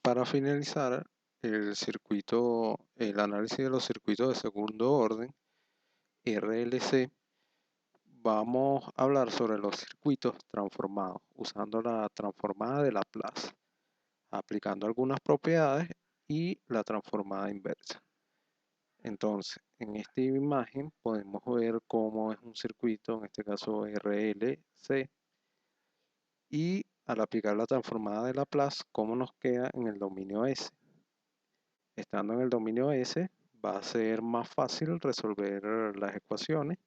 Para finalizar el análisis de los circuitos de segundo orden, RLC, vamos a hablar sobre los circuitos transformados, usando la transformada de Laplace, aplicando algunas propiedades y la transformada inversa. Entonces, en esta imagen podemos ver cómo es un circuito, en este caso RLC, y al aplicar la transformada de Laplace, cómo nos queda en el dominio S. Estando en el dominio S, va a ser más fácil resolver las ecuaciones,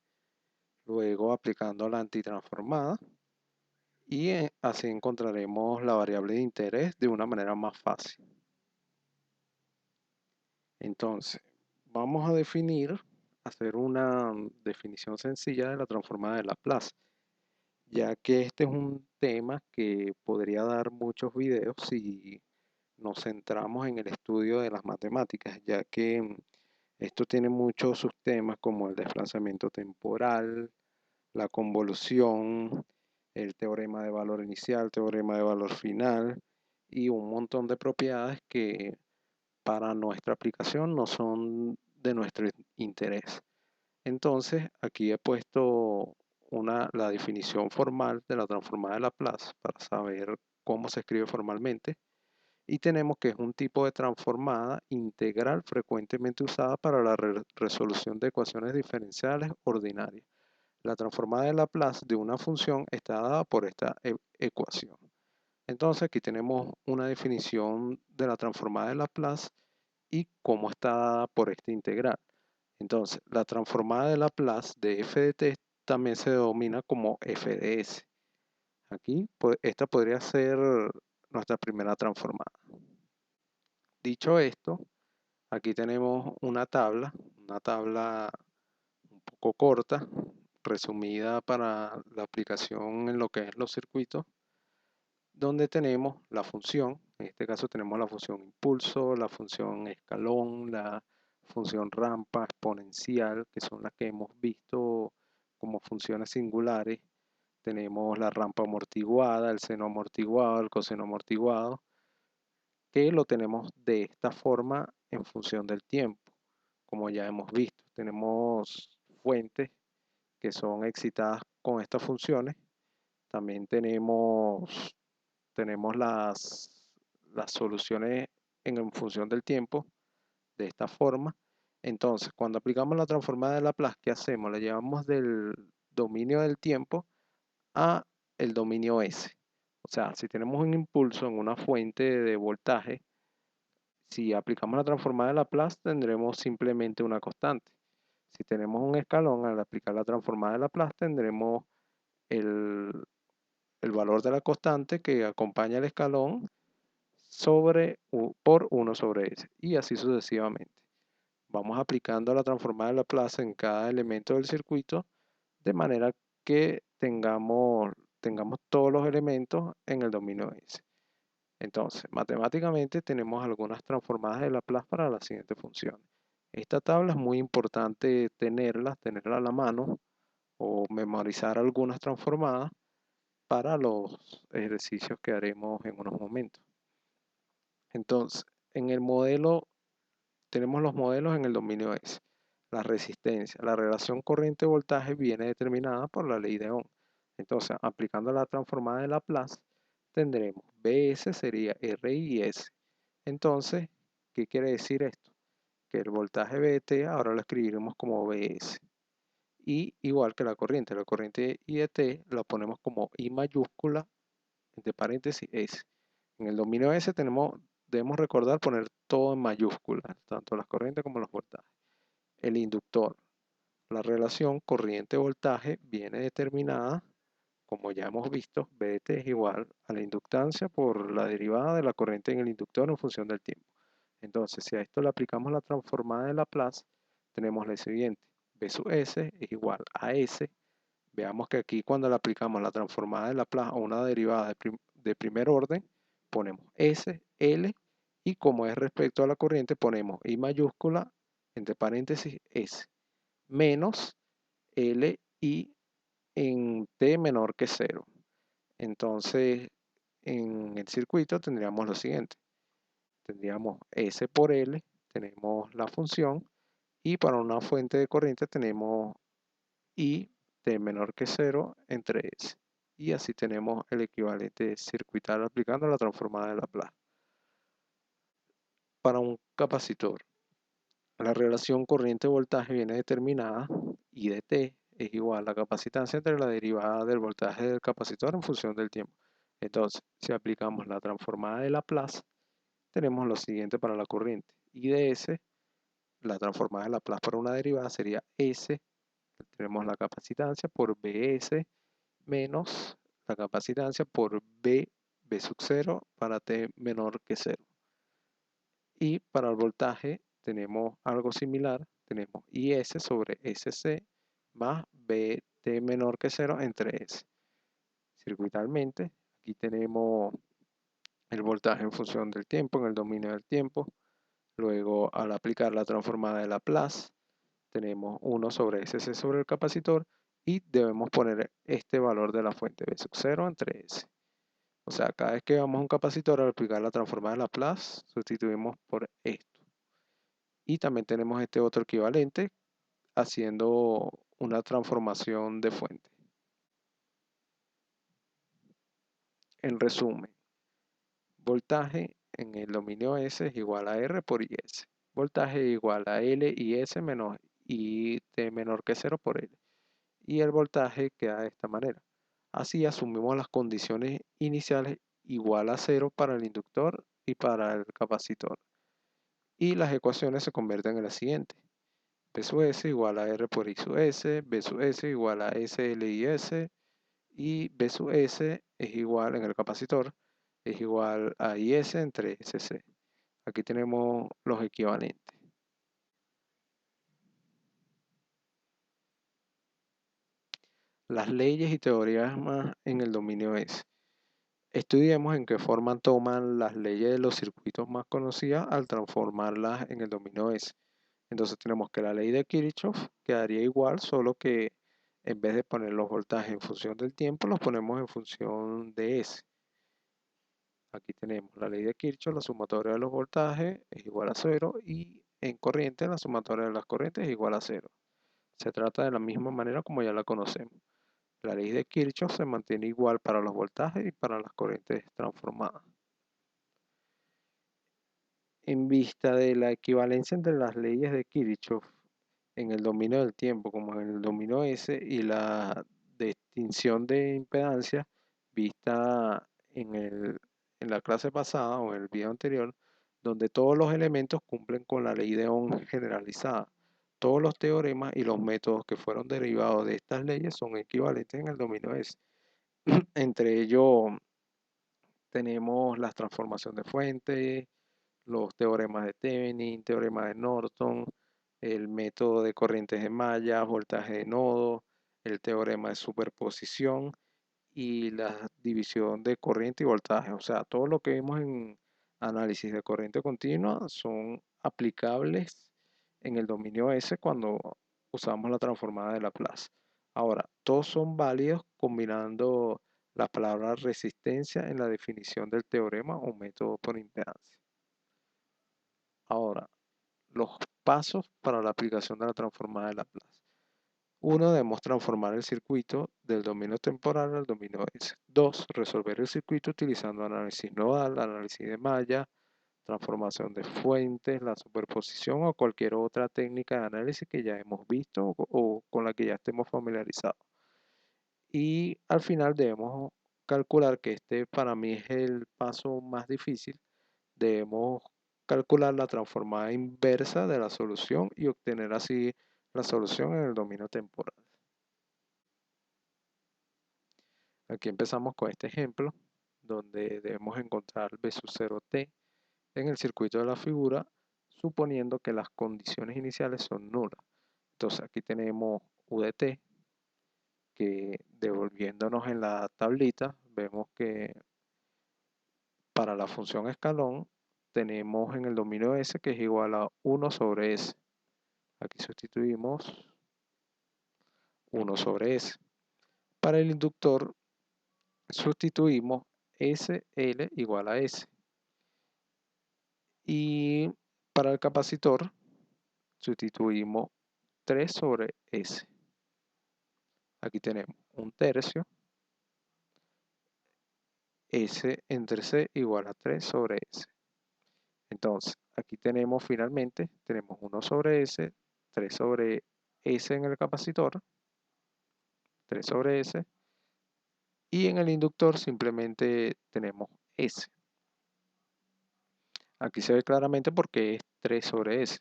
luego aplicando la antitransformada, y así encontraremos la variable de interés de una manera más fácil. Entonces, vamos a hacer una definición sencilla de la transformada de Laplace, ya que este es un tema que podría dar muchos videos si nos centramos en el estudio de las matemáticas, ya que esto tiene muchos subtemas como el desplazamiento temporal, la convolución, el teorema de valor inicial, teorema de valor final y un montón de propiedades que para nuestra aplicación no son de nuestro interés. Entonces, aquí he puesto la definición formal de la transformada de Laplace para saber cómo se escribe formalmente. Y tenemos que es un tipo de transformada integral frecuentemente usada para la resolución de ecuaciones diferenciales ordinarias. La transformada de Laplace de una función está dada por esta ecuación. Entonces aquí tenemos una definición de la transformada de Laplace y cómo está dada por esta integral. Entonces, la transformada de Laplace de f de t también se denomina como f de s. Aquí, pues, esta podría ser nuestra primera transformada. Dicho esto, aquí tenemos una tabla un poco corta, resumida para la aplicación en lo que es los circuitos, donde tenemos la función, en este caso tenemos la función impulso, la función escalón, la función rampa exponencial, que son las que hemos visto como funciones singulares. Tenemos la rampa amortiguada, el seno amortiguado, el coseno amortiguado, que lo tenemos de esta forma en función del tiempo, como ya hemos visto. Tenemos fuentes que son excitadas con estas funciones. También tenemos las soluciones en función del tiempo, de esta forma. Entonces, cuando aplicamos la transformada de Laplace, ¿qué hacemos? La llevamos del dominio del tiempo a el dominio S. O sea, si tenemos un impulso en una fuente de voltaje, si aplicamos la transformada de Laplace, tendremos simplemente una constante. Si tenemos un escalón, al aplicar la transformada de Laplace, tendremos el, el valor de la constante que acompaña el escalón por 1 sobre s, y así sucesivamente. Vamos aplicando la transformada de Laplace en cada elemento del circuito, de manera que tengamos todos los elementos en el dominio S. Entonces, matemáticamente tenemos algunas transformadas de Laplace para las siguientes funciones. Esta tabla es muy importante tenerla a la mano o memorizar algunas transformadas para los ejercicios que haremos en unos momentos. Entonces, en el modelo, tenemos los modelos en el dominio S. La resistencia, la relación corriente-voltaje viene determinada por la ley de Ohm. Entonces, aplicando la transformada de Laplace, tendremos Bs sería RI S. Entonces, ¿qué quiere decir esto? Que el voltaje Vt ahora lo escribiremos como Bs. Y igual que la corriente IET la ponemos como I mayúscula, entre paréntesis S. En el dominio S debemos recordar poner todo en mayúsculas, tanto las corrientes como los voltajes. El inductor. La relación corriente-voltaje viene determinada, como ya hemos visto, Vt es igual a la inductancia por la derivada de la corriente en el inductor en función del tiempo. Entonces, si a esto le aplicamos la transformada de Laplace, tenemos la siguiente. V sub S es igual a S. Veamos que aquí cuando le aplicamos la transformada de Laplace a una derivada de primer orden, ponemos S, L, y como es respecto a la corriente, ponemos I mayúscula, entre paréntesis, S, menos L, I en T menor que 0. Entonces, en el circuito tendríamos lo siguiente. tendríamos S por L, tenemos la función, y para una fuente de corriente tenemos I de menor que 0 entre S. Y así tenemos el equivalente circuital aplicando la transformada de Laplace. Para un capacitor, la relación corriente-voltaje viene determinada, I de T es igual a la capacitancia entre la derivada del voltaje del capacitor en función del tiempo. Entonces, si aplicamos la transformada de Laplace, tenemos lo siguiente para la corriente. I de S, la transformada de Laplace para una derivada sería S, tenemos la capacitancia por Bs menos la capacitancia por B sub 0 para T menor que 0. Y para el voltaje tenemos algo similar, tenemos IS sobre SC más BT menor que 0 entre S. Circuitalmente, aquí tenemos el voltaje en función del tiempo, en el dominio del tiempo. Luego, al aplicar la transformada de Laplace, tenemos 1 sobre SC sobre el capacitor y debemos poner este valor de la fuente B sub 0 entre S. O sea, cada vez que vamos a un capacitor al aplicar la transformada de Laplace, sustituimos por esto. Y también tenemos este otro equivalente haciendo una transformación de fuente. En resumen, voltaje en el dominio S es igual a R por IS. Voltaje igual a L IS menos IT menor que 0 por L. Y el voltaje queda de esta manera. Así asumimos las condiciones iniciales igual a 0 para el inductor y para el capacitor. Y las ecuaciones se convierten en las siguientes. B sub S igual a R por I sub S, B sub S igual a SLIS y B sub S es igual en el capacitor, es igual a IS entre SC. Aquí tenemos los equivalentes. Las leyes y teorías más en el dominio S. Estudiemos en qué forma toman las leyes de los circuitos más conocidas al transformarlas en el dominio S. Entonces tenemos que la ley de Kirchhoff quedaría igual, solo que en vez de poner los voltajes en función del tiempo, los ponemos en función de S. Aquí tenemos la ley de Kirchhoff, la sumatoria de los voltajes es igual a 0 y en corriente la sumatoria de las corrientes es igual a 0. Se trata de la misma manera como ya la conocemos. La ley de Kirchhoff se mantiene igual para los voltajes y para las corrientes transformadas. En vista de la equivalencia entre las leyes de Kirchhoff en el dominio del tiempo como en el dominio S y la distinción de impedancia vista en la clase pasada o en el video anterior, donde todos los elementos cumplen con la ley de Ohm generalizada. Todos los teoremas y los métodos que fueron derivados de estas leyes son equivalentes en el dominio S. Entre ellos tenemos la transformación de fuente, los teoremas de Thevenin, teorema de Norton, el método de corrientes de malla, voltaje de nodo, el teorema de superposición y la división de corriente y voltaje. O sea, todo lo que vimos en análisis de corriente continua son aplicables en el dominio S cuando usamos la transformada de Laplace. Ahora, todos son válidos combinando la palabra resistencia en la definición del teorema o método por impedancia. Ahora, los pasos para la aplicación de la transformada de Laplace. 1. Debemos transformar el circuito del dominio temporal al dominio S. 2. Resolver el circuito utilizando análisis nodal, análisis de malla, transformación de fuentes, la superposición o cualquier otra técnica de análisis que ya hemos visto o con la que ya estemos familiarizados. Y al final debemos calcular que este para mí es el paso más difícil. Debemos calcular la transformada inversa de la solución y obtener así la solución en el dominio temporal. Aquí empezamos con este ejemplo, donde debemos encontrar B sub 0t en el circuito de la figura, suponiendo que las condiciones iniciales son nulas. Entonces aquí tenemos U de t, que devolviéndonos en la tablita, vemos que para la función escalón tenemos en el dominio S que es igual a 1 sobre S. Aquí sustituimos 1 sobre S. Para el inductor sustituimos SL igual a S. Y para el capacitor sustituimos 3 sobre S. Aquí tenemos un tercio, S entre C igual a 3 sobre S. Entonces, aquí tenemos finalmente, tenemos 1 sobre S, 3 sobre S en el capacitor, 3 sobre S, y en el inductor simplemente tenemos S. Aquí se ve claramente porque es 3 sobre S.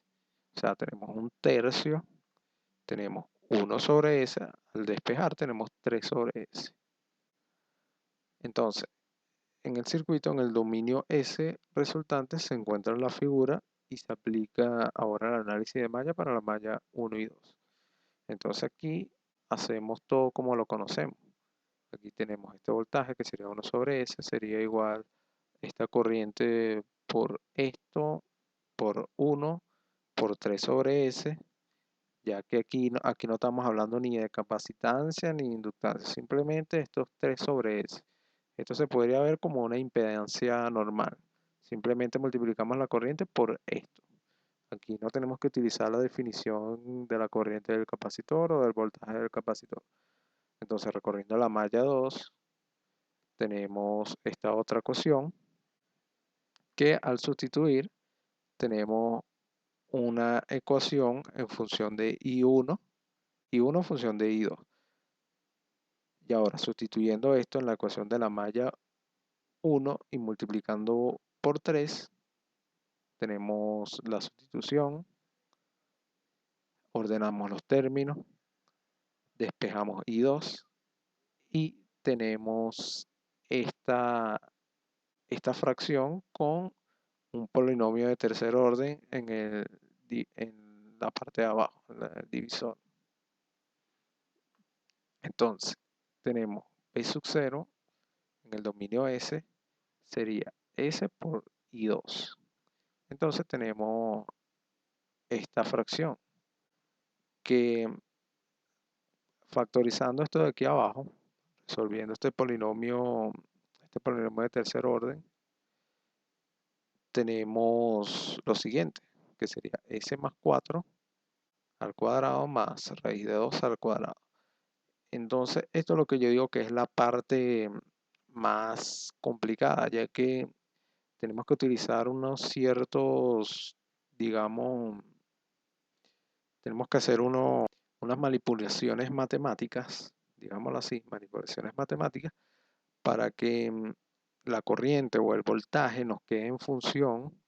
O sea, tenemos un tercio, tenemos 1 sobre S, al despejar tenemos 3 sobre S. Entonces, en el circuito, en el dominio S resultante, se encuentra la figura y se aplica ahora el análisis de malla para la malla 1 y 2. Entonces aquí hacemos todo como lo conocemos. Aquí tenemos este voltaje que sería 1 sobre S, sería igual esta corriente por esto, por 1, por 3 sobre S, ya que aquí no estamos hablando ni de capacitancia ni de inductancia, simplemente estos 3 sobre S. Esto se podría ver como una impedancia normal. Simplemente multiplicamos la corriente por esto. Aquí no tenemos que utilizar la definición de la corriente del capacitor o del voltaje del capacitor. Entonces, recorriendo la malla 2, tenemos esta otra ecuación que al sustituir tenemos una ecuación en función de I1 en función de I2. Y ahora, sustituyendo esto en la ecuación de la malla 1 y multiplicando por 3, tenemos la sustitución, ordenamos los términos, despejamos I2 y tenemos esta fracción con un polinomio de tercer orden en la parte de abajo, en el divisor. Entonces, tenemos P sub 0 en el dominio S sería S por I2. Entonces tenemos esta fracción que, factorizando esto de aquí abajo, resolviendo este polinomio de tercer orden, tenemos lo siguiente, que sería S más 4 al cuadrado más raíz de 2 al cuadrado. Entonces, esto es lo que yo digo que es la parte más complicada, ya que tenemos que utilizar unos ciertos, digamos, tenemos que hacer unas manipulaciones matemáticas, digámoslo así, manipulaciones matemáticas, para que la corriente o el voltaje nos quede en función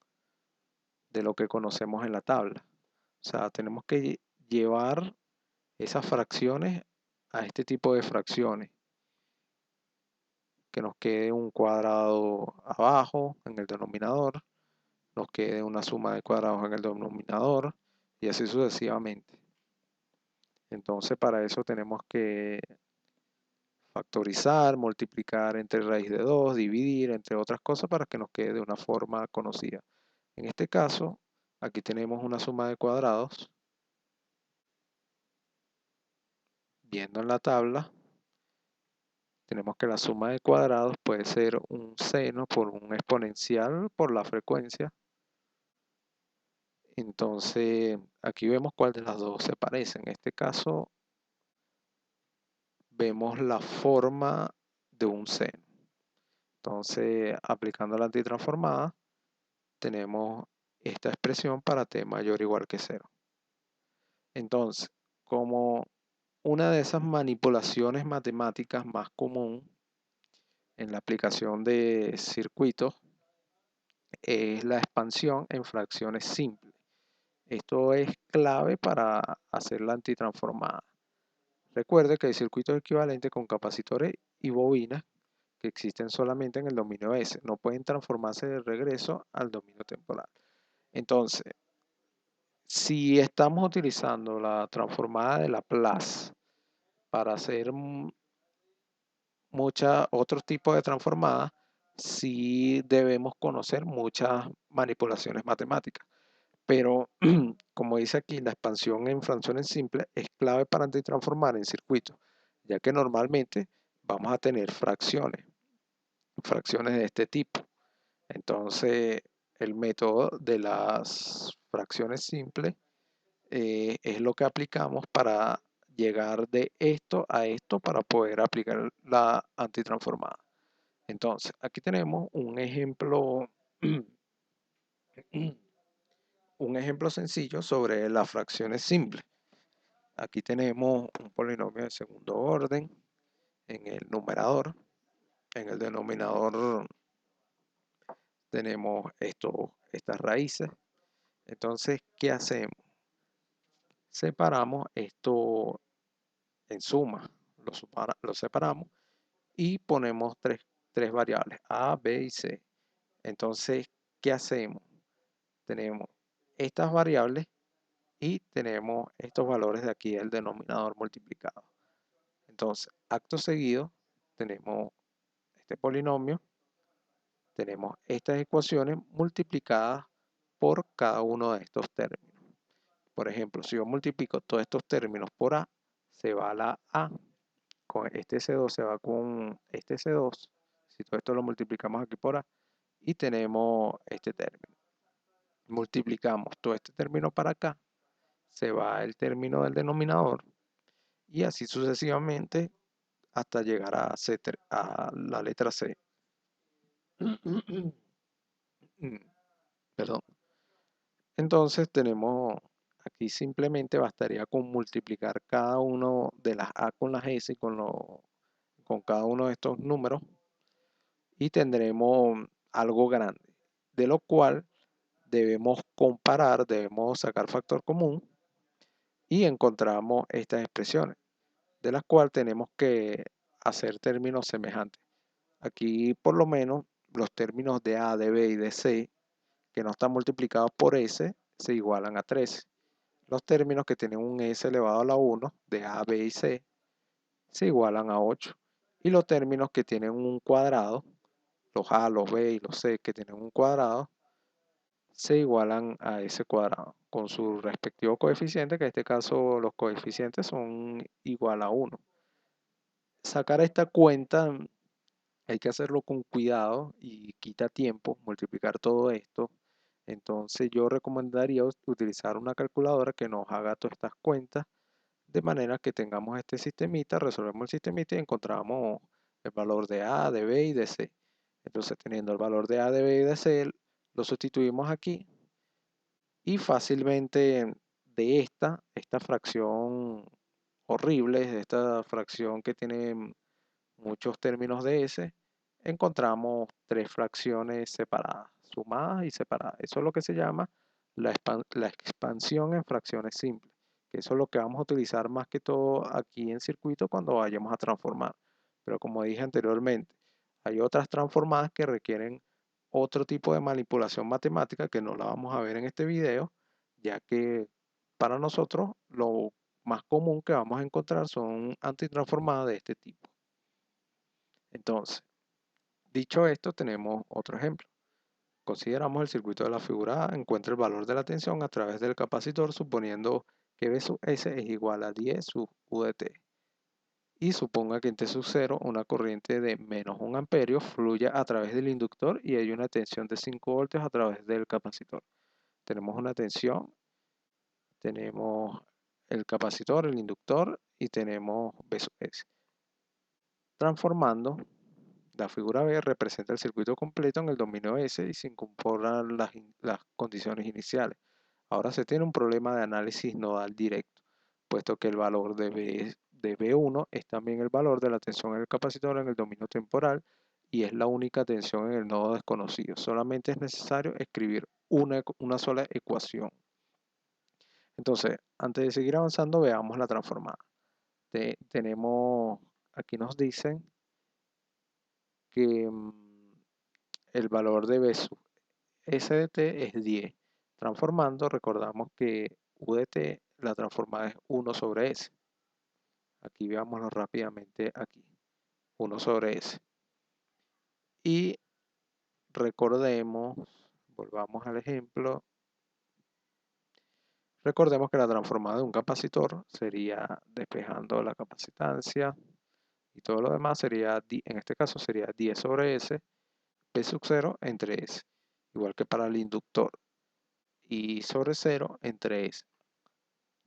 de lo que conocemos en la tabla. O sea, tenemos que llevar esas fracciones a este tipo de fracciones. Que nos quede un cuadrado abajo en el denominador, nos quede una suma de cuadrados en el denominador y así sucesivamente. Entonces para eso tenemos que factorizar, multiplicar entre raíz de 2, dividir, entre otras cosas para que nos quede de una forma conocida. En este caso, aquí tenemos una suma de cuadrados. Viendo en la tabla, tenemos que la suma de cuadrados puede ser un seno por un exponencial por la frecuencia. Entonces, aquí vemos cuál de las dos se parece. En este caso, vemos la forma de un seno. Entonces, aplicando la antitransformada, tenemos esta expresión para t mayor o igual que 0. Entonces, como una de esas manipulaciones matemáticas más común en la aplicación de circuitos es la expansión en fracciones simples. Esto es clave para hacer la antitransformada. Recuerde que hay circuitos equivalentes con capacitores y bobinas que existen solamente en el dominio S. No pueden transformarse de regreso al dominio temporal. Entonces, si estamos utilizando la transformada de Laplace para hacer otros tipos de transformadas, sí debemos conocer muchas manipulaciones matemáticas. Pero, como dice aquí, la expansión en fracciones simples es clave para antitransformar en circuitos, ya que normalmente vamos a tener fracciones de este tipo. Entonces, el método de las fracciones simples es lo que aplicamos para llegar de esto a esto para poder aplicar la antitransformada. Entonces, aquí tenemos un ejemplo, un ejemplo sencillo sobre las fracciones simples. Aquí tenemos un polinomio de segundo orden en el numerador. En el denominador tenemos estas raíces. Entonces, ¿qué hacemos? Separamos esto en suma, lo separamos y ponemos tres variables, A, B y C. Entonces, ¿qué hacemos? Tenemos estas variables y tenemos estos valores de aquí, el denominador multiplicado. Entonces, acto seguido, tenemos este polinomio, tenemos estas ecuaciones multiplicadas por cada uno de estos términos. Por ejemplo, si yo multiplico todos estos términos por A, se va a la A. Con este C2 se va con este C2. Si todo esto lo multiplicamos aquí por A, y tenemos este término. Multiplicamos todo este término para acá, se va el término del denominador, y así sucesivamente hasta llegar a la letra C. Perdón. Entonces tenemos aquí simplemente bastaría con multiplicar cada uno de las A con las S y con cada uno de estos números y tendremos algo grande, de lo cual debemos comparar, debemos sacar factor común y encontramos estas expresiones, de las cuales tenemos que hacer términos semejantes. Aquí por lo menos los términos de A, de B y de C que no están multiplicados por S se igualan a 13. Los términos que tienen un S elevado a la 1 de A, B y C se igualan a 8. Y los términos que tienen un cuadrado, los A, los B y los C que tienen un cuadrado, se igualan a ese cuadrado con su respectivo coeficiente, que en este caso los coeficientes son igual a 1. Sacar esta cuenta hay que hacerlo con cuidado y quita tiempo multiplicar todo esto. Entonces yo recomendaría utilizar una calculadora que nos haga todas estas cuentas de manera que tengamos este sistemita, resolvemos el sistemita y encontramos el valor de A, de B y de C. Entonces teniendo el valor de A, de B y de C, lo sustituimos aquí y fácilmente de esta fracción horrible, esta fracción que tiene muchos términos de S, encontramos tres fracciones separadas, sumadas y separadas. Eso es lo que se llama la expansión en fracciones simples, que eso es lo que vamos a utilizar más que todo aquí en circuito cuando vayamos a transformar. Pero como dije anteriormente, hay otras transformadas que requieren otro tipo de manipulación matemática que no la vamos a ver en este video, ya que para nosotros lo más común que vamos a encontrar son antitransformadas de este tipo. Entonces, dicho esto, tenemos otro ejemplo. Consideramos el circuito de la figura A, encuentra el valor de la tensión a través del capacitor suponiendo que V sub S es igual a 10 sub U de T. Y suponga que en T sub 0 una corriente de menos 1 amperio fluye a través del inductor y hay una tensión de 5 voltios a través del capacitor. Tenemos una tensión, tenemos el capacitor, el inductor y tenemos V sub S. Transformando, la figura B representa el circuito completo en el dominio S y se incorporan las condiciones iniciales. Ahora se tiene un problema de análisis nodal directo, puesto que el valor de B1 es también el valor de la tensión en el capacitor en el dominio temporal y es la única tensión en el nodo desconocido. Solamente es necesario escribir una sola ecuación. Entonces, antes de seguir avanzando, veamos la transformada. Aquí nos dicen que el valor de B sub S de T es 10. Transformando, recordamos que U de T, la transformada es 1 sobre S. Aquí veámoslo rápidamente aquí. 1 sobre S. Y recordemos, volvamos al ejemplo. Recordemos que la transformada de un capacitor sería despejando la capacitancia y todo lo demás sería, en este caso sería 10 sobre S, P sub 0 entre S. igual que para el inductor. I sobre 0 entre S.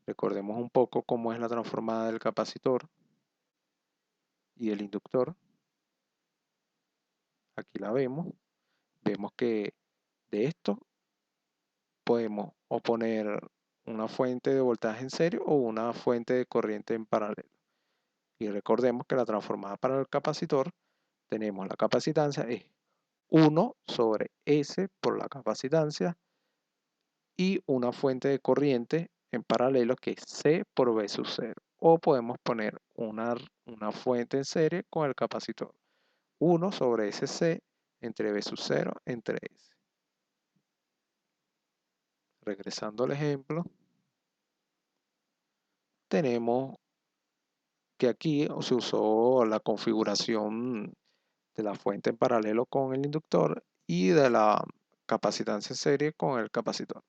Recordemos un poco cómo es la transformada del capacitor y el inductor. Aquí la vemos. Vemos que de esto podemos o poner una fuente de voltaje en serio o una fuente de corriente en paralelo. Y recordemos que la transformada para el capacitor, tenemos la capacitancia es 1 sobre S por la capacitancia y una fuente de corriente en paralelo que es C por V sub 0. O podemos poner una fuente en serie con el capacitor. 1 sobre SC entre V sub 0 entre S. Regresando al ejemplo, tenemos que aquí se usó la configuración de la fuente en paralelo con el inductor y de la capacitancia en serie con el capacitor.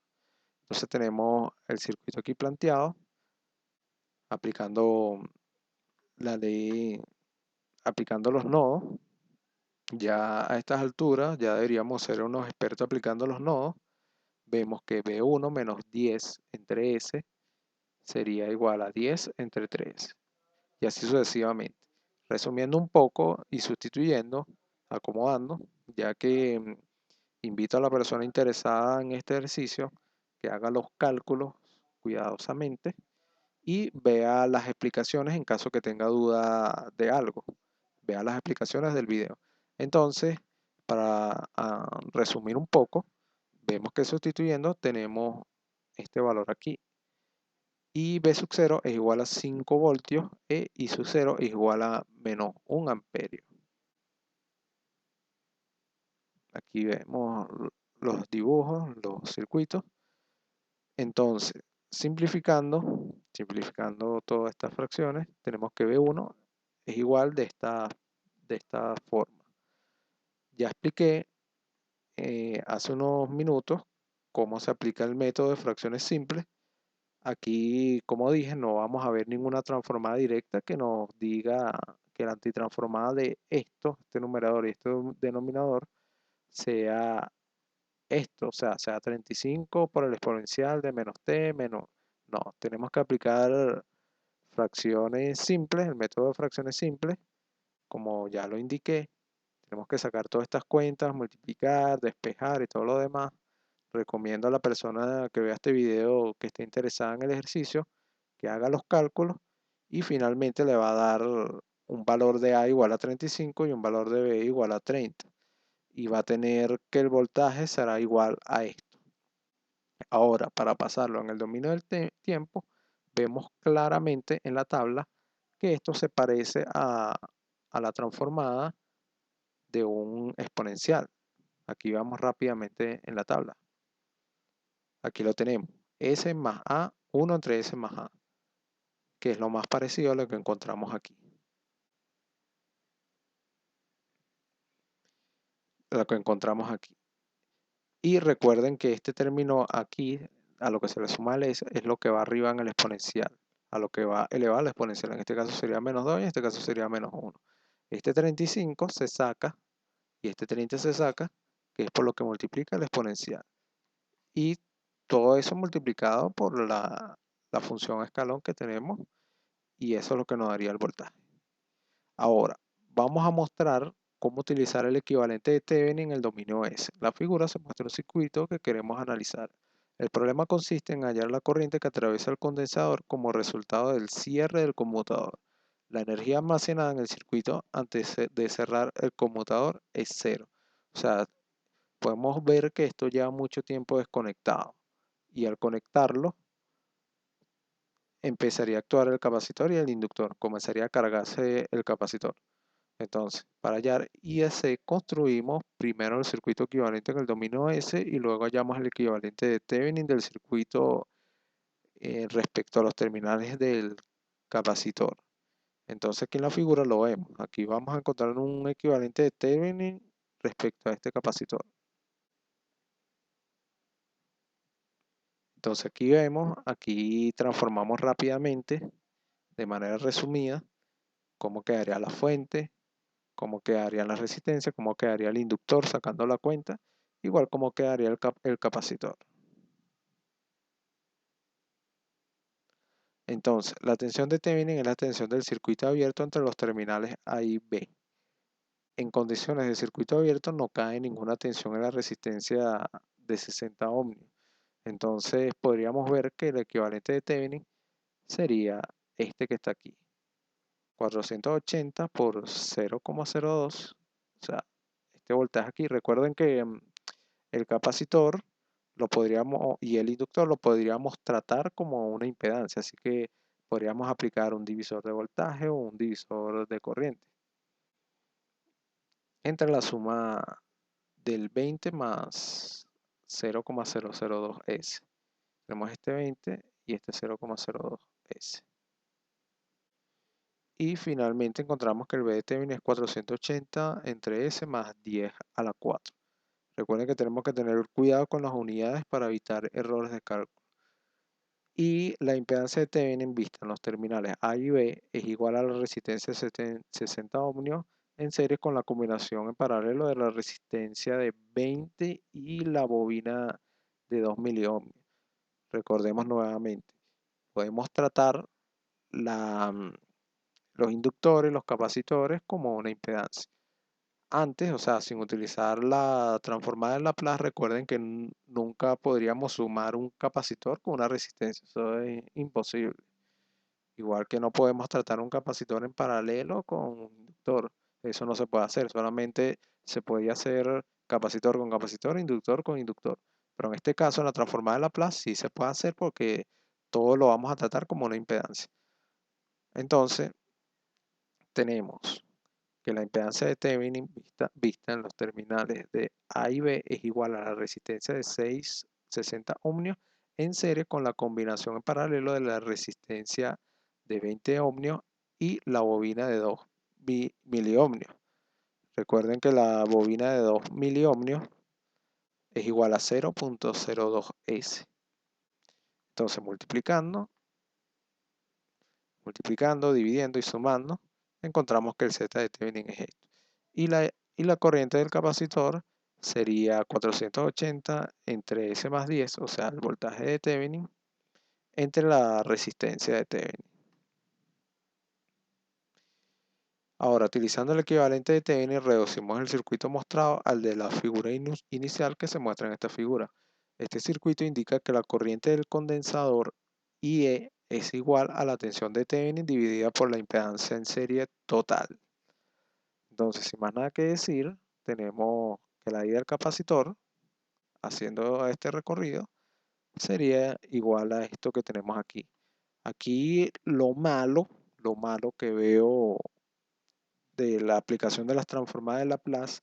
Entonces tenemos el circuito aquí planteado, aplicando la ley, aplicando los nodos. Ya a estas alturas, ya deberíamos ser unos expertos aplicando los nodos. Vemos que B1 menos 10 entre S sería igual a 10 entre 3. Y así sucesivamente. Resumiendo un poco y sustituyendo, acomodando, ya que invito a la persona interesada en este ejercicio que haga los cálculos cuidadosamente y vea las explicaciones en caso que tenga duda de algo. Vea las explicaciones del video. Entonces, para resumir un poco, vemos que sustituyendo tenemos este valor aquí. Y B sub 0 es igual a 5 voltios e I sub 0 es igual a menos 1 amperio. Aquí vemos los dibujos, los circuitos. Entonces, simplificando todas estas fracciones, tenemos que B1 es igual de esta forma. Ya expliqué hace unos minutos cómo se aplica el método de fracciones simples. Aquí, como dije, no vamos a ver ninguna transformada directa que nos diga que la antitransformada de este numerador y este denominador, sea esto, o sea 35 por el exponencial de menos t menos... No, tenemos que aplicar fracciones simples, el método de fracciones simples, como ya lo indiqué. Tenemos que sacar todas estas cuentas, multiplicar, despejar y todo lo demás. Recomiendo a la persona que vea este video que esté interesada en el ejercicio que haga los cálculos y finalmente le va a dar un valor de A igual a 35 y un valor de B igual a 30. Y va a tener que el voltaje será igual a esto. Ahora, para pasarlo en el dominio del tiempo, vemos claramente en la tabla que esto se parece a la transformada de un exponencial. Aquí vamos rápidamente en la tabla. Aquí lo tenemos. S más A, 1 entre S más A, que es lo más parecido a lo que encontramos aquí. Lo que encontramos aquí. Y recuerden que este término aquí, a lo que se le suma el S, es lo que va arriba en el exponencial, a lo que va elevado al exponencial. En este caso sería menos 2 y en este caso sería menos 1. Este 35 se saca y este 30 se saca, que es por lo que multiplica el exponencial. Y todo eso multiplicado por la función escalón que tenemos, y eso es lo que nos daría el voltaje. Ahora, vamos a mostrar cómo utilizar el equivalente de Thevenin en el dominio S. La figura se muestra un circuito que queremos analizar. El problema consiste en hallar la corriente que atraviesa el condensador como resultado del cierre del conmutador. La energía almacenada en el circuito antes de cerrar el conmutador es cero. O sea, podemos ver que esto lleva mucho tiempo desconectado. Y al conectarlo, empezaría a actuar el capacitor y el inductor. Comenzaría a cargarse el capacitor. Entonces, para hallar IS construimos primero el circuito equivalente en el dominio S y luego hallamos el equivalente de Thevenin del circuito respecto a los terminales del capacitor. Entonces aquí en la figura lo vemos. Aquí vamos a encontrar un equivalente de Thevenin respecto a este capacitor. Entonces aquí vemos, aquí transformamos rápidamente, de manera resumida, cómo quedaría la fuente, cómo quedaría la resistencia, cómo quedaría el inductor sacando la cuenta igual como quedaría el capacitor. Entonces, la tensión de Thevenin es la tensión del circuito abierto entre los terminales A y B. En condiciones de circuito abierto no cae ninguna tensión en la resistencia de 60 ohmios. Entonces podríamos ver que el equivalente de Thevenin sería este que está aquí. 480 por 0,02. O sea, este voltaje aquí. Recuerden que el capacitor lo podríamos, y el inductor lo podríamos tratar como una impedancia. Así que podríamos aplicar un divisor de voltaje o un divisor de corriente entre la suma del 20 más 0,002S. Tenemos este 20 y este 0,02S. Y finalmente encontramos que el B de Thevenin es 480 entre S más 10 a la 4. Recuerden que tenemos que tener cuidado con las unidades para evitar errores de cálculo. Y la impedancia de Thevenin vista en los terminales A y B es igual a la resistencia de 60 ohmios en serie con la combinación en paralelo de la resistencia de 20 y la bobina de 2 miliohmios. Recordemos nuevamente, podemos tratar los inductores, los capacitores como una impedancia. Antes, o sea, sin utilizar la transformada en Laplace, recuerden que nunca podríamos sumar un capacitor con una resistencia. Eso es imposible. Igual que no podemos tratar un capacitor en paralelo con un inductor. Eso no se puede hacer. Solamente se podía hacer capacitor con capacitor, inductor con inductor. Pero en este caso, en la transformada de Laplace, sí se puede hacer porque todo lo vamos a tratar como una impedancia. Entonces, tenemos que la impedancia de Thevenin vista en los terminales de A y B es igual a la resistencia de 660 ohmios en serie con la combinación en paralelo de la resistencia de 20 ohmios y la bobina de 2 miliohmios. Recuerden que la bobina de 2 miliohmios es igual a 0,02S. Entonces multiplicando, dividiendo y sumando, encontramos que el Z de Thevenin es esto. Y la corriente del capacitor sería 480 entre S más 10, o sea, el voltaje de Thevenin, entre la resistencia de Thevenin. Ahora, utilizando el equivalente de Thevenin, reducimos el circuito mostrado al de la figura inicial que se muestra en esta figura. Este circuito indica que la corriente del condensador IE es igual a la tensión de Thevenin dividida por la impedancia en serie total. Entonces, sin más nada que decir, tenemos que la ida del capacitor, haciendo este recorrido, sería igual a esto que tenemos aquí. Aquí lo malo que veo de la aplicación de las transformadas de Laplace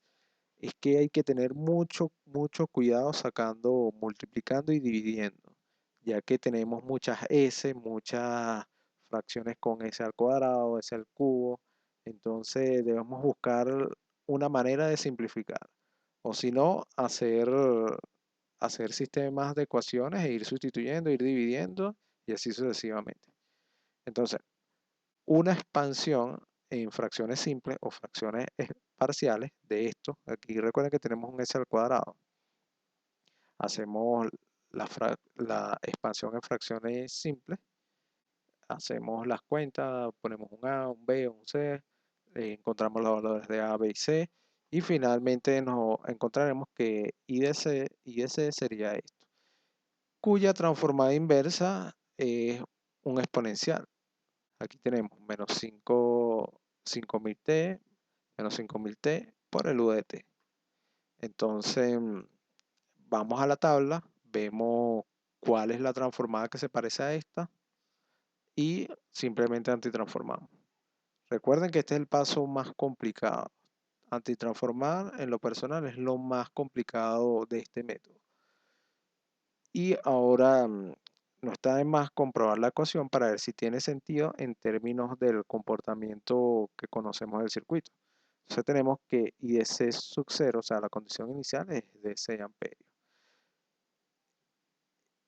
es que hay que tener mucho cuidado sacando, multiplicando y dividiendo, ya que tenemos muchas S, muchas fracciones con S al cuadrado, S al cubo, entonces debemos buscar una manera de simplificar, o si no, hacer sistemas de ecuaciones e ir sustituyendo, ir dividiendo y así sucesivamente. Entonces, una expansión en fracciones simples o fracciones parciales de esto. Aquí recuerden que tenemos un S al cuadrado. Hacemos la expansión en fracciones simples. Hacemos las cuentas, ponemos un A, un B, un C. Encontramos los valores de A, B y C. Y finalmente nos encontraremos que I de C sería esto, cuya transformada inversa es un exponencial. Aquí tenemos menos 5000t, menos 5000t por el U de t. Entonces, vamos a la tabla, vemos cuál es la transformada que se parece a esta y simplemente antitransformamos. Recuerden que este es el paso más complicado. Antitransformar en lo personal es lo más complicado de este método. Y ahora no está de más comprobar la ecuación para ver si tiene sentido en términos del comportamiento que conocemos del circuito. Entonces tenemos que I de C sub 0, o sea, la condición inicial es de 6 amperios.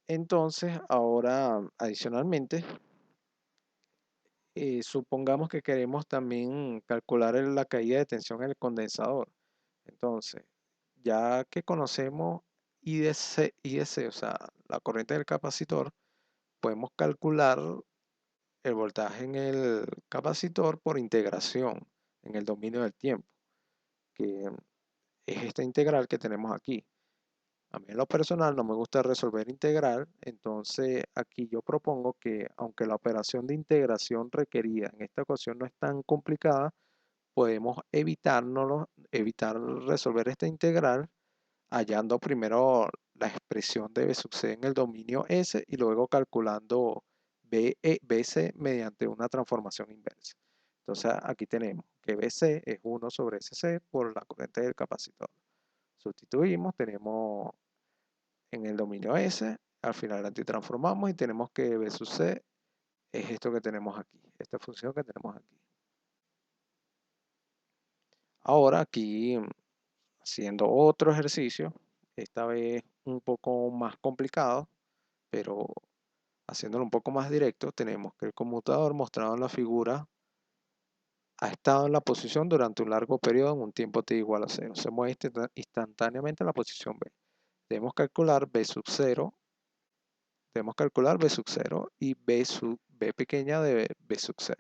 Entonces, ahora adicionalmente, supongamos que queremos también calcular la caída de tensión en el condensador. Entonces, ya que conocemos IDC, o sea, la corriente del capacitor, podemos calcular el voltaje en el capacitor por integración en el dominio del tiempo, que es esta integral que tenemos aquí. A mí en lo personal no me gusta resolver integral, entonces aquí yo propongo que aunque la operación de integración requerida en esta ecuación no es tan complicada, podemos evitar resolver esta integral hallando primero la expresión de B sub c en el dominio S y luego calculando BC mediante una transformación inversa. Entonces aquí tenemos que BC es 1 sobre SC por la corriente del capacitor. Sustituimos, tenemos en el dominio S, al final antitransformamos y tenemos que B sub C es esto que tenemos aquí, esta función que tenemos aquí. Ahora aquí haciendo otro ejercicio, esta vez un poco más complicado, pero haciéndolo un poco más directo, tenemos que el conmutador mostrado en la figura ha estado en la posición durante un largo periodo en un tiempo t igual a 0. Se mueve instantáneamente en la posición B. Debemos calcular B sub 0, y B pequeña de B sub 0.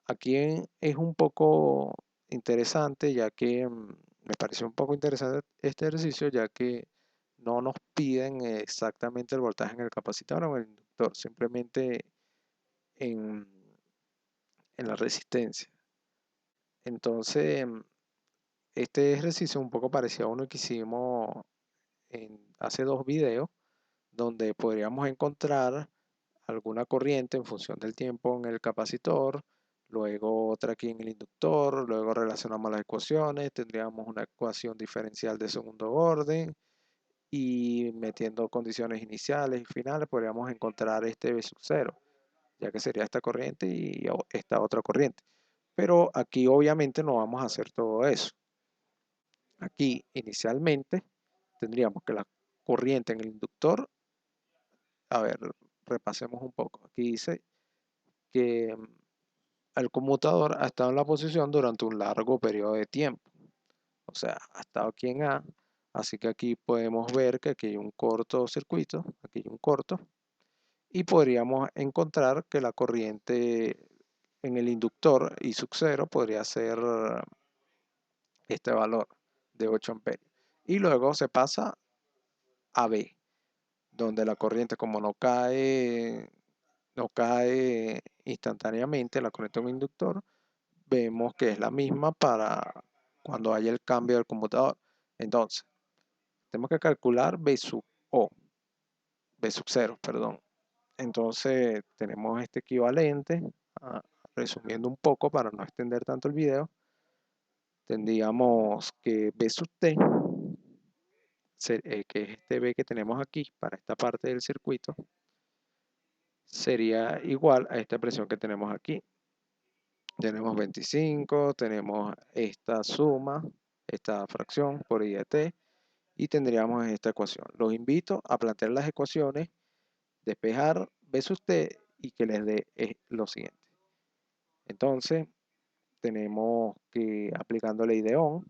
Aquí es un poco interesante, ya que me pareció un poco interesante este ejercicio, ya que no nos piden exactamente el voltaje en el capacitor o en el inductor, simplemente en, en la resistencia. Entonces, este ejercicio es un poco parecido a uno que hicimos hace 2 videos, donde podríamos encontrar alguna corriente en función del tiempo en el capacitor, luego otra aquí en el inductor, luego relacionamos las ecuaciones, tendríamos una ecuación diferencial de segundo orden y metiendo condiciones iniciales y finales podríamos encontrar este B sub 0, ya que sería esta corriente y esta otra corriente. Pero aquí obviamente no vamos a hacer todo eso. Aquí inicialmente tendríamos que la corriente en el inductor, a ver, repasemos un poco. Aquí dice que el conmutador ha estado en la posición durante un largo periodo de tiempo. O sea, ha estado aquí en A. Así que aquí podemos ver que aquí hay un cortocircuito, aquí hay un corto. Y podríamos encontrar que la corriente en el inductor I sub 0 podría ser este valor de 8 amperios. Y luego se pasa a B, donde la corriente como no cae instantáneamente, la corriente de un inductor, vemos que es la misma para cuando haya el cambio del conmutador. Entonces, tenemos que calcular B sub 0, perdón. Entonces, tenemos este equivalente, resumiendo un poco para no extender tanto el video, tendríamos que B sub t, que es este B que tenemos aquí para esta parte del circuito, sería igual a esta expresión que tenemos aquí. Tenemos 25, tenemos esta suma, esta fracción por I de t, y tendríamos esta ecuación. Los invito a plantear las ecuaciones, despejar B sub t y que les dé lo siguiente. Entonces, tenemos que aplicando ley de Ohm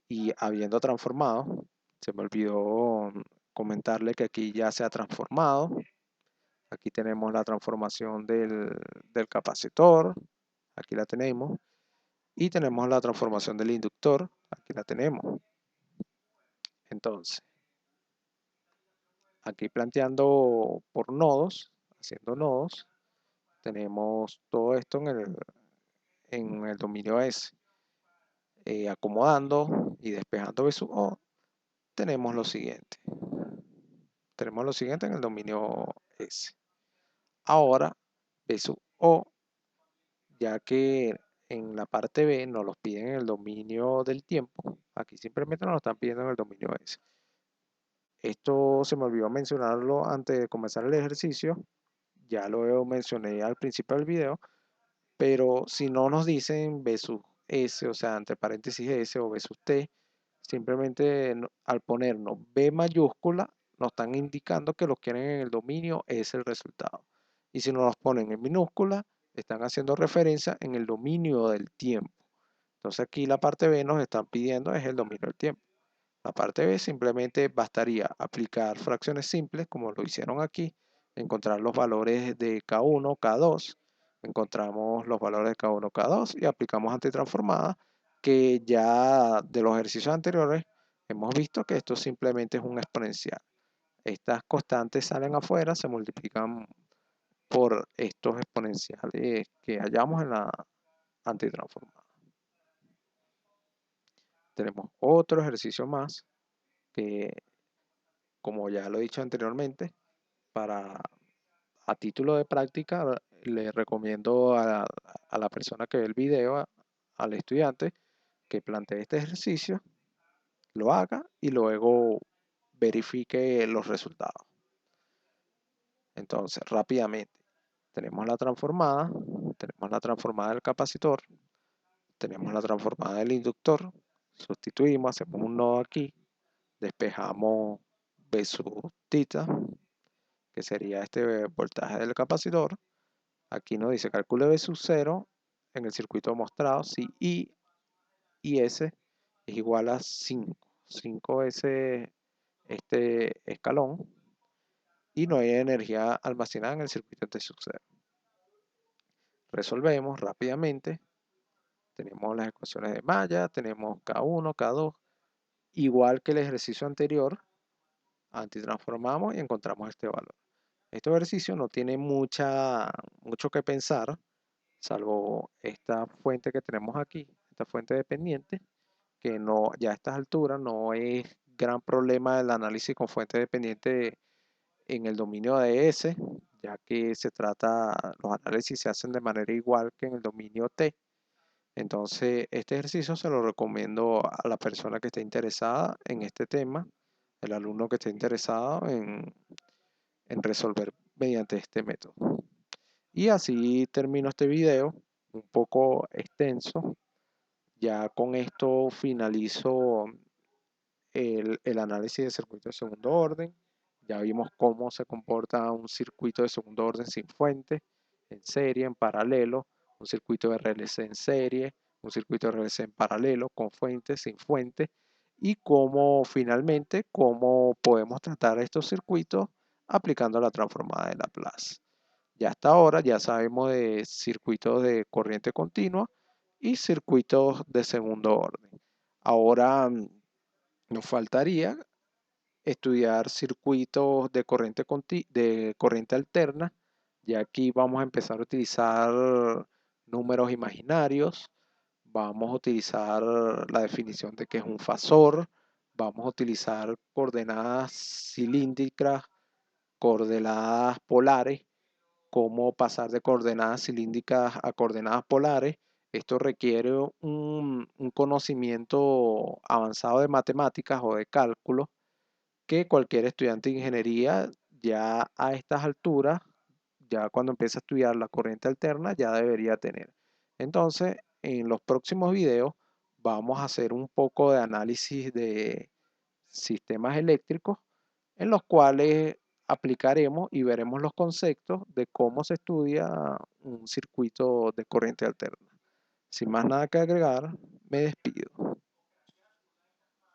y habiendo transformado, se me olvidó comentarle que aquí ya se ha transformado. Aquí tenemos la transformación del capacitor, aquí la tenemos. Y tenemos la transformación del inductor, aquí la tenemos. Entonces, aquí planteando por nodos, haciendo nodos, tenemos todo esto en el dominio S. Acomodando y despejando B sub O, tenemos lo siguiente. Tenemos lo siguiente en el dominio S. Ahora, B sub O, ya que en la parte B nos los piden en el dominio del tiempo, aquí simplemente nos lo están pidiendo en el dominio S. Esto se me olvidó mencionarlo antes de comenzar el ejercicio, ya lo mencioné al principio del video, pero si no nos dicen B sub S, o sea, entre paréntesis S o B sub T, simplemente al ponernos B mayúscula, nos están indicando que lo quieren en el dominio, es el resultado. Y si nos los ponen en minúscula, están haciendo referencia en el dominio del tiempo. Entonces aquí la parte B nos están pidiendo es el dominio del tiempo. La parte B simplemente bastaría aplicar fracciones simples, como lo hicieron aquí, encontrar los valores de K1, K2, encontramos los valores de K1, K2 y aplicamos antitransformada, que ya de los ejercicios anteriores hemos visto que esto simplemente es un exponencial. Estas constantes salen afuera, se multiplican por estos exponenciales que hallamos en la antitransformada. Tenemos otro ejercicio más que, como ya lo he dicho anteriormente, a título de práctica, le recomiendo a la persona que ve el video, al estudiante, que plantee este ejercicio, lo haga y luego verifique los resultados. Entonces, rápidamente, tenemos la transformada del capacitor, tenemos la transformada del inductor, sustituimos, hacemos un nodo aquí, despejamos V sub tita, que sería este voltaje del capacitor. Aquí nos dice calcule V sub 0 en el circuito mostrado si I y S es igual a 5. 5 es este escalón y no hay energía almacenada en el circuito T sub 0. Resolvemos rápidamente. Tenemos las ecuaciones de malla, tenemos K1, K2. Igual que el ejercicio anterior, antitransformamos y encontramos este valor. Este ejercicio no tiene mucho que pensar, salvo esta fuente que tenemos aquí, esta fuente dependiente, que no, ya a estas alturas no es gran problema el análisis con fuente dependiente en el dominio de S, ya que los análisis se hacen de manera igual que en el dominio T. Entonces, este ejercicio se lo recomiendo a la persona que esté interesada en este tema, el alumno que esté interesado en resolver mediante este método. Y así termino este video, un poco extenso. Ya con esto finalizo el análisis de circuito de segundo orden. Ya vimos cómo se comporta un circuito de segundo orden sin fuente, en serie, en paralelo, un circuito de RLC en serie, un circuito de RLC en paralelo, con fuente, sin fuente, y cómo finalmente, cómo podemos tratar estos circuitos aplicando la transformada de Laplace. Ya hasta ahora ya sabemos de circuitos de corriente continua y circuitos de segundo orden. Ahora nos faltaría estudiar circuitos de corriente alterna. Y aquí vamos a empezar a utilizar números imaginarios. Vamos a utilizar la definición de qué es un fasor. Vamos a utilizar coordenadas cilíndricas, coordenadas polares, cómo pasar de coordenadas cilíndricas a coordenadas polares. Esto requiere un conocimiento avanzado de matemáticas o de cálculo que cualquier estudiante de ingeniería ya a estas alturas, ya cuando empieza a estudiar la corriente alterna, ya debería tener. Entonces, en los próximos videos vamos a hacer un poco de análisis de sistemas eléctricos en los cuales aplicaremos y veremos los conceptos de cómo se estudia un circuito de corriente alterna. Sin más nada que agregar, me despido.